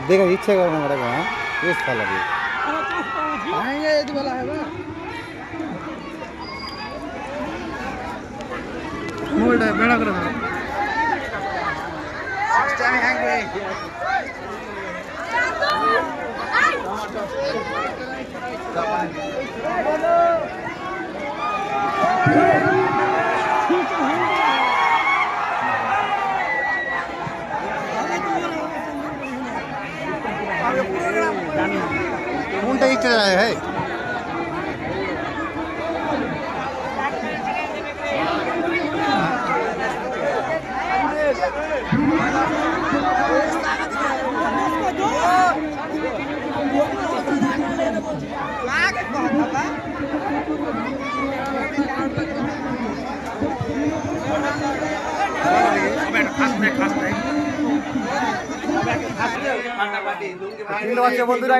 देखो इच्छा करना पड़ेगा। ये साला भी आएंगे ये तो वाला है ना मोल्ड है बड़ा कर दो टाइम हैंग पे कौन टा इच्छा है বন্ধুরা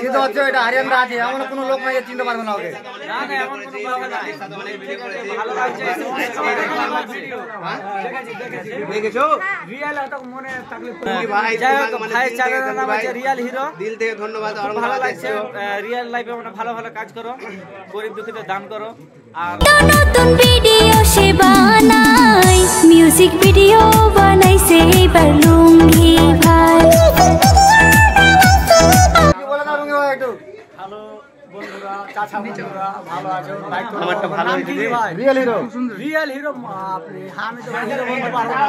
চিন্তা হচ্ছে এটা হারিয়ানরা আছে এমন কোনো লোক নাই চিনতে পারবে না ওকে দেখেছো রিয়েল এটা মনে থাকলে ভাই চ্যানেলের নাম আছে রিয়েল হিরো দিল থেকে ধন্যবাদ আর ভালো লাগছে রিয়েল লাইফে মানে ভালো ভালো কাজ করো গরিব দুঃখীদের দান করো আর নতুন ভিডিও সে বানাই মিউজিক ভিডিও বানাইছে এবার লুঙ্গি ভাই কি বলে না লুঙ্গি ভাই একটু হ্যালো বন্ধুরা চাচা বন্ধুরা ভালো আছো লাইক করো আমারটা ভালো হয়েছে রিয়েল হিরো আপনি আমি তো হিরো বলতে পারবো না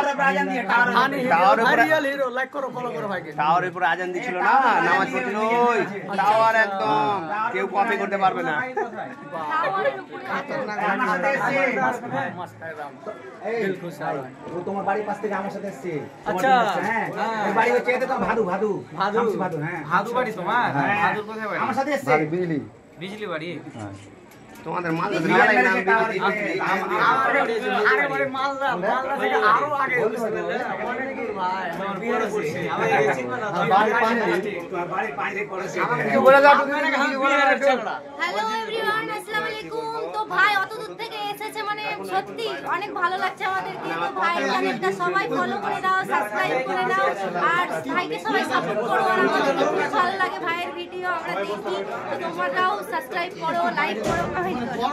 রিয়েল হিরো লাইক করো ফলো করো ভাইকে টাওয়ারের উপর আজান দিছিল না নামাজ পড়ছিল ওই টাওয়ার একদম কেউ কপি করতে পারবে না ও তোমার বাড়ির পাশ থেকে আমার সাথে এসেছে আচ্ছা হ্যাঁ এই বাড়ি হচ্ছে এটা তো ভাদু ভাদু ভাদু হ্যাঁ ভাদু বাড়ি তোমার ভাদুর কোথায় বাড়ি আমার সাথে এসেছে বিজলি বিজলি বাড়ি তোমাদের মাল রিয়ালাই নাম আরে বাড়ি মালদা থেকে আরো আগে ভাই আমার বিয়ে করছি আমি এই চিন্তা না বাড়ি পানি তোমার বাড়ি পানি করেছে কিছু বলে দাও তুমি কিছু বলে দাও হ্যালো এভরিওয়ান আসসালামু আলাইকুম তো ভাই অত দূর থেকে এসেছে মানে সত্যি অনেক ভালো লাগছে আমাদেরকে তো ভাই চ্যানেলটা সবাই ফলো করে দাও সাবস্ক্রাইব করে দাও আর ভাইকে সবাই সাপোর্ট করো আর আমাদেরকে খুব ভালো লাগে ভাইয়ের ভিডিও আমরা দেখি তো তোমরাও সাবস্ক্রাইব করো লাইক করো কমেন্ট করো